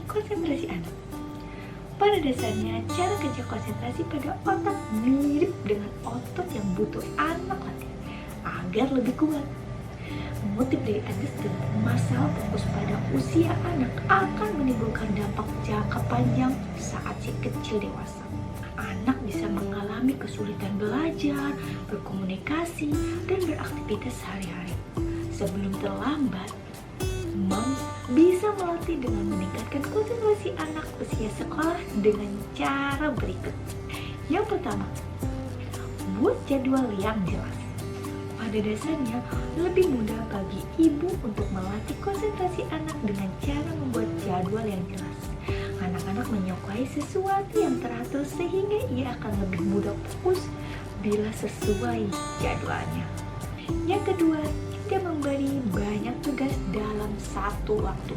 konsentrasi anak. Pada dasarnya, cara kerja konsentrasi pada otak mirip dengan otot yang butuh anak latih agar lebih kuat. Mengutip dari Augustine, masalah fokus pada usia anak akan menimbulkan dampak jangka panjang saat si kecil dewasa. Anak bisa mengalami kesulitan belajar, berkomunikasi, dan beraktivitas sehari-hari. Sebelum terlambat, moms bisa melatih dengan meningkatkan konsentrasi anak usia sekolah dengan cara berikut. Yang pertama, buat jadwal yang jelas. Pada dasarnya, lebih mudah bagi ibu untuk melatih konsentrasi anak dengan cara membuat jadwal yang jelas. Anak-anak menyukai sesuatu yang teratur sehingga ia akan lebih mudah fokus bila sesuai jadwalnya. Yang kedua, tidak memberi banyak tugas dalam satu waktu.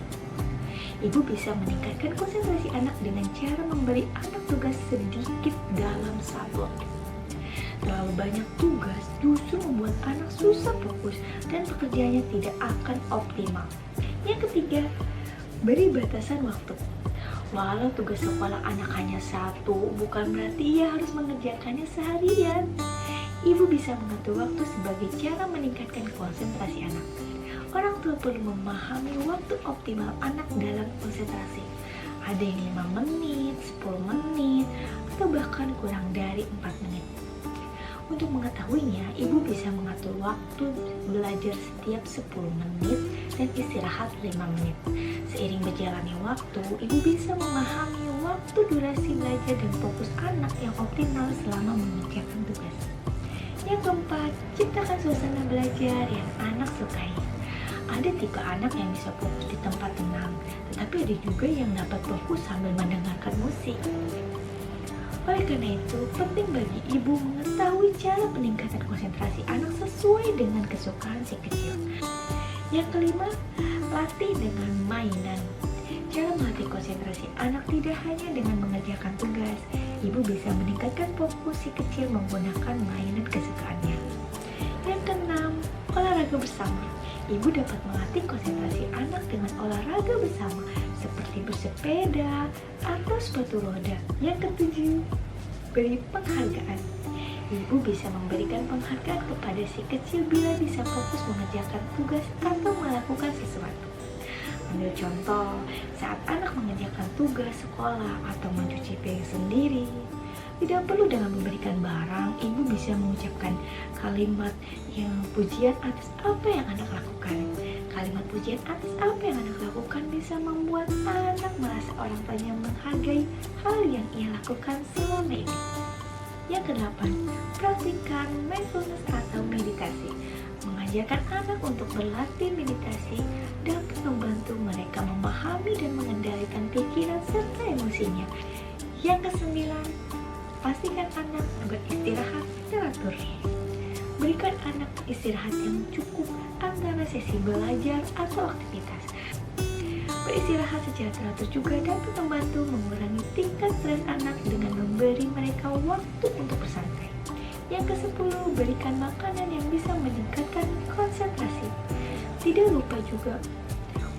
Ibu bisa meningkatkan konsentrasi anak dengan cara memberi anak tugas sedikit dalam satu waktu. Terlalu banyak tugas justru membuat anak susah fokus dan pekerjaannya tidak akan optimal. Yang ketiga, beri batasan waktu. Walau tugas sekolah anak hanya satu, bukan berarti ia harus mengerjakannya seharian. Ibu bisa mengatur waktu sebagai cara meningkatkan konsentrasi anak. Orang tua perlu memahami waktu optimal anak dalam konsentrasi. Ada yang 5 menit, 10 menit, atau bahkan kurang dari 4 menit. Untuk mengetahuinya, ibu bisa mengatur waktu belajar setiap 10 menit dan istirahat 5 menit. Seiring berjalannya waktu, ibu bisa memahami waktu durasi belajar dan fokus anak yang optimal selama mengerjakan tugas. Yang keempat, ciptakan suasana belajar yang anak sukai. Ada tipe anak yang bisa fokus di tempat tenang, tetapi ada juga yang dapat fokus sambil mendengarkan musik. Oleh karena itu, penting bagi ibu mengetahui cara peningkatan konsentrasi anak sesuai dengan kesukaan si kecil. Yang kelima, latih dengan mainan. Cara melatih konsentrasi anak tidak hanya dengan mengerjakan tugas. Ibu bisa meningkatkan fokus si kecil menggunakan mainan kesukaannya. Yang keenam, olahraga bersama. Ibu dapat melatih konsentrasi anak dengan olahraga bersama seperti bersepeda atau sepatu roda. Yang ketujuh, beri penghargaan. Ibu bisa memberikan penghargaan kepada si kecil bila bisa fokus mengerjakan tugas atau melakukan sesuatu. Ambil contoh, saat anak mengerjakan tugas sekolah atau mencuci piring sendiri, tidak perlu dengan memberikan barang, ibu bisa mengucapkan kalimat yang pujian atas apa yang anak lakukan. Kalimat pujian atas apa yang anak lakukan bisa membuat anak merasa orang tuanya menghargai hal yang ia lakukan selama ini. Yang kedelapan, praktikkan mindfulness atau meditasi. Mengajarkan anak untuk berlatih meditasi dapat membantu mereka memahami dan mengendalikan pikiran serta emosinya. Yang kesembilan, pastikan anak beristirahat teratur. Berikan anak istirahat yang cukup antara sesi belajar atau aktivitas. Beristirahat secara teratur juga dapat membantu mengurangi tingkat stres anak dengan memberi mereka waktu untuk bersantai. Yang ke-10, berikan makanan yang bisa meningkatkan konsentrasi. Tidak lupa juga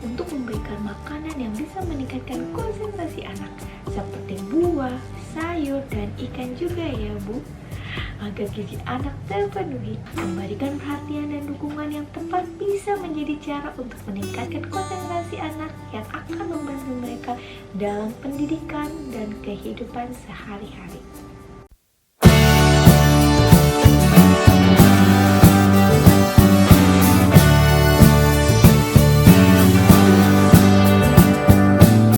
untuk memberikan makanan yang bisa meningkatkan konsentrasi anak, seperti buah, sayur, dan ikan juga ya Bu. Agar gizi anak terpenuhi, memberikan perhatian dan dukungan yang tepat bisa menjadi cara untuk meningkatkan konsentrasi anak yang akan membantu mereka dalam pendidikan dan kehidupan sehari-hari.